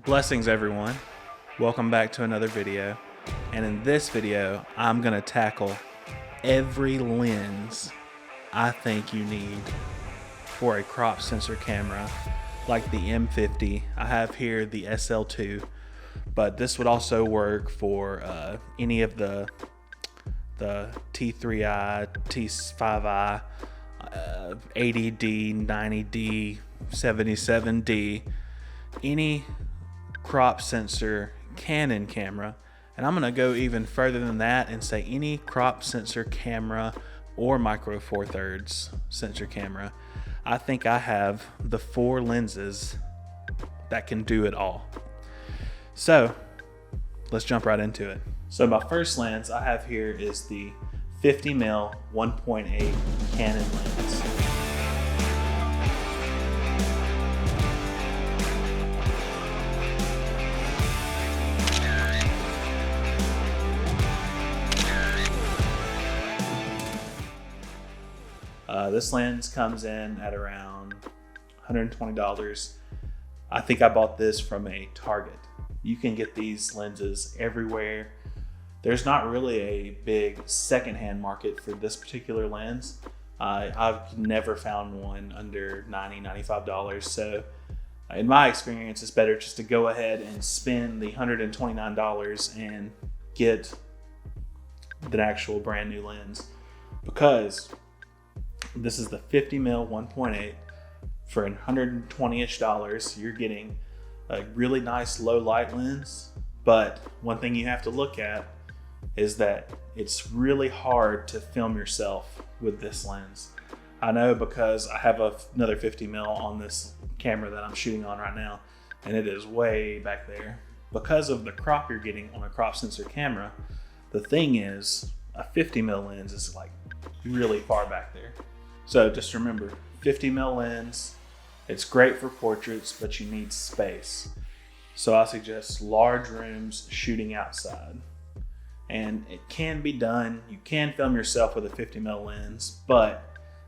Blessings everyone, welcome back to another video, and in this video I'm going to tackle every lens I think you need for a crop sensor camera like the M50. I have here the sl2, but this would also work for any of the T3i, T5i, 80D, 90D, 77D, any crop sensor Canon camera. And I'm going to go even further than that and say any crop sensor camera or micro four thirds sensor camera. I think I have the 4 lenses that can do it all. So let's jump right into it. So my first lens I have here is the 50mm 1.8 Canon lens. This lens comes in at around $120. I think I bought this from a Target. You can get these lenses everywhere. There's not really a big secondhand market for this particular lens. I've never found one under $90, $95. So in my experience, it's better just to go ahead and spend the $129 and get the actual brand new lens, because this is the 50mm 1.8 for $120-ish. You're getting a really nice low light lens, but one thing you have to look at is that it's really hard to film yourself with this lens. I know because I have another 50mm on this camera that I'm shooting on right now, and it is way back there. Because of the crop you're getting on a crop sensor camera, the thing is a 50mm lens is like really far back there. So just remember, 50mm lens, it's great for portraits, but you need space. So I suggest large rooms shooting outside. And it can be done. You can film yourself with a 50mm lens, but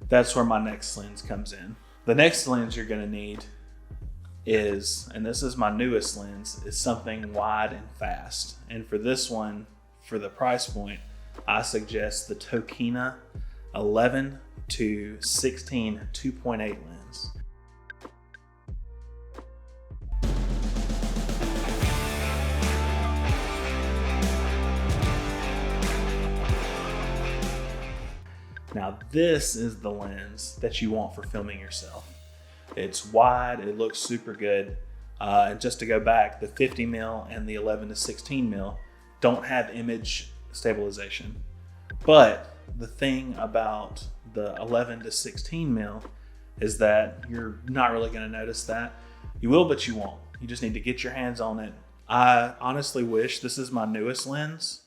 that's where my next lens comes in. The next lens you're gonna need is, and this is my newest lens, is something wide and fast. And for this one, for the price point, I suggest the Tokina 11 to 16 2.8 lens. Now this is the lens that you want for filming yourself. It's wide, it looks super good. And just to go back, the 50mm and the 11 to 16mm don't have image stabilization. But the thing about the 11 to 16mm is that you're not really going to notice that. You will, but you won't. You just need to get your hands on it. I honestly wish, this is my newest lens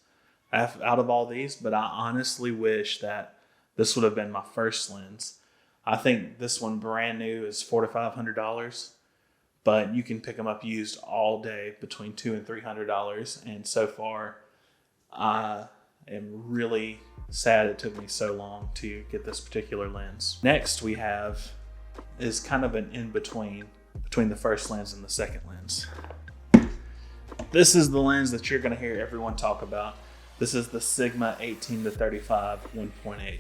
out of all these, but I honestly wish that this would have been my first lens. I think this one brand new is $400 to $500, but you can pick them up used all day between $200 and $300. And so far, I am really sad it took me so long to get this particular lens. Next we have is kind of an in-between between the first lens and the second lens. This is the lens that you're going to hear everyone talk about. This is the Sigma 18 to 35 1.8.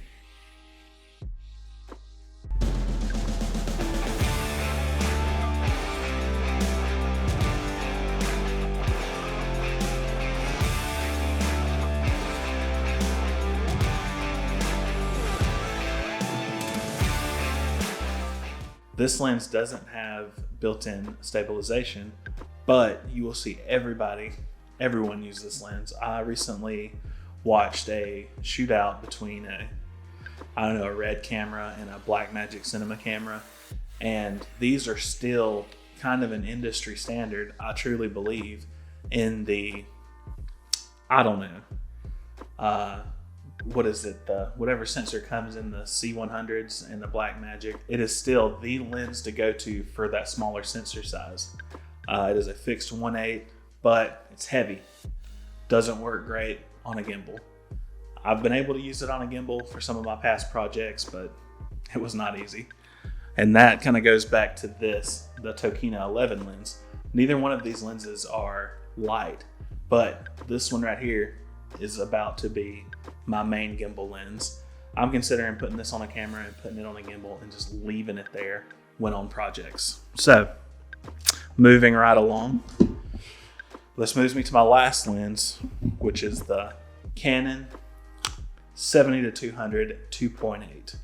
This lens doesn't have built-in stabilization, but you will see everyone use this lens. I recently watched a shootout between a red camera and a Blackmagic cinema camera, and these are still kind of an industry standard, I truly believe, in the, what is it, whatever sensor comes in the C100s and the Blackmagic, it is still the lens to go to for that smaller sensor size. It is a fixed 1.8, but it's heavy. Doesn't work great on a gimbal. I've been able to use it on a gimbal for some of my past projects, but it was not easy. And that kind of goes back to this, the Tokina 11 lens. Neither one of these lenses are light, but this one right here is about to be my main gimbal lens. I'm considering putting this on a camera and putting it on a gimbal and just leaving it there when on projects. So moving right along, this moves me to my last lens, which is the Canon 70-200 2.8.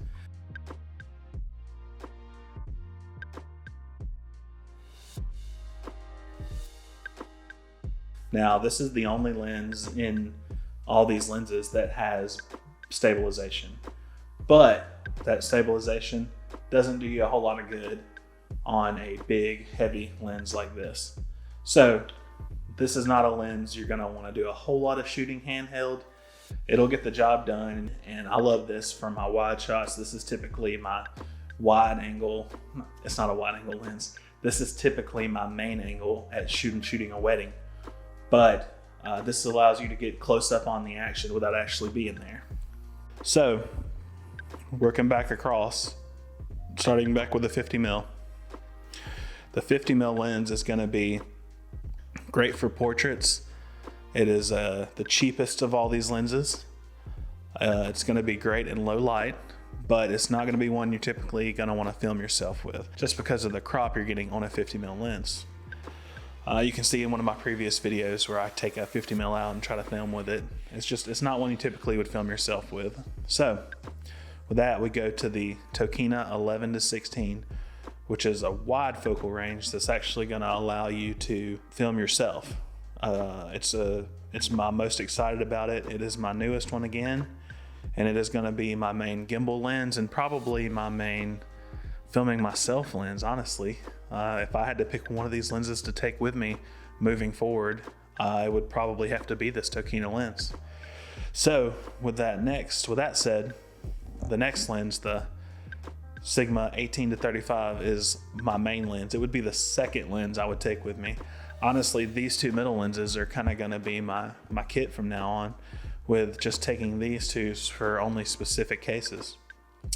Now, this is the only lens in all these lenses that has stabilization, but that stabilization doesn't do you a whole lot of good on a big, heavy lens like this. So this is not a lens you're gonna wanna do a whole lot of shooting handheld. It'll get the job done, and I love this for my wide shots. This is typically my wide angle. It's not a wide angle lens. This is typically my main angle at shooting a wedding. But this allows you to get close up on the action without actually being there. So working back across, starting back with the 50mm. The 50mm lens is gonna be great for portraits. It is the cheapest of all these lenses. It's gonna be great in low light, but it's not gonna be one you're typically gonna wanna film yourself with, just because of the crop you're getting on a 50mm lens. You can see in one of my previous videos where I take a 50mm out and try to film with it. It's not one you typically would film yourself with. So with that, we go to the Tokina 11-16, which is a wide focal range that's actually gonna allow you to film yourself. It's my most excited about it. It is my newest one again, and it is gonna be my main gimbal lens and probably my main filming myself lens, honestly. If I had to pick one of these lenses to take with me moving forward, it would probably have to be this Tokina lens. So with that said, the next lens, the Sigma 18-35, is my main lens. It would be the second lens I would take with me. Honestly, these two middle lenses are kind of going to be my kit from now on, with just taking these two for only specific cases.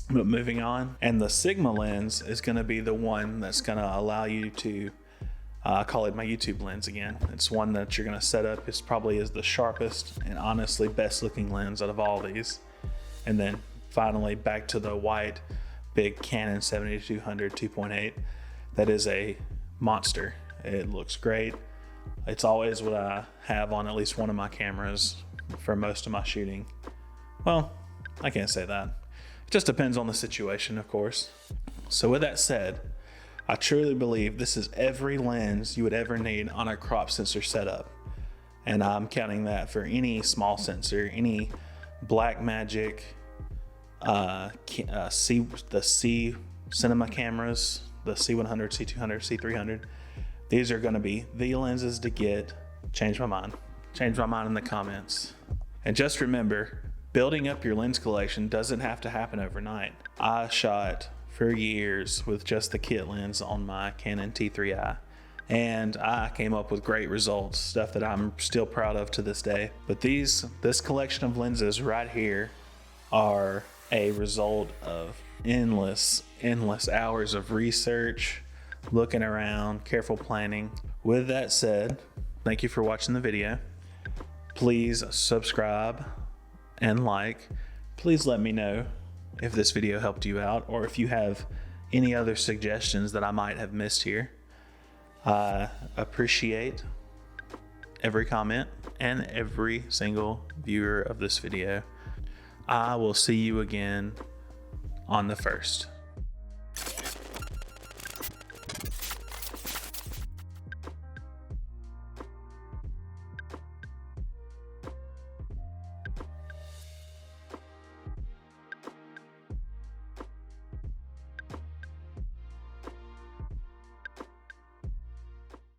But moving on, and the Sigma lens is going to be the one that's going to allow you to call it my YouTube lens again. It's one that you're going to set up. It's probably is the sharpest and honestly best looking lens out of all these. And then finally back to the white big Canon 70-200 2.8. That is a monster. It looks great. It's always what I have on at least one of my cameras for most of my shooting. Well, I can't say that. It just depends on the situation, of course. So with that said, I truly believe this is every lens you would ever need on a crop sensor setup. And I'm counting that for any small sensor, any Blackmagic, the C cinema cameras, the C100, C200, C300. These are gonna be the lenses to get. Change my mind in the comments. And just remember, building up your lens collection doesn't have to happen overnight. I shot for years with just the kit lens on my Canon T3i, and I came up with great results, stuff that I'm still proud of to this day. But this collection of lenses right here are a result of endless hours of research, looking around, careful planning. With that said, thank you for watching the video. Please subscribe and like. Please let me know if this video helped you out, or if you have any other suggestions that I might have missed here. I appreciate every comment and every single viewer of this video. I will see you again on the 1st.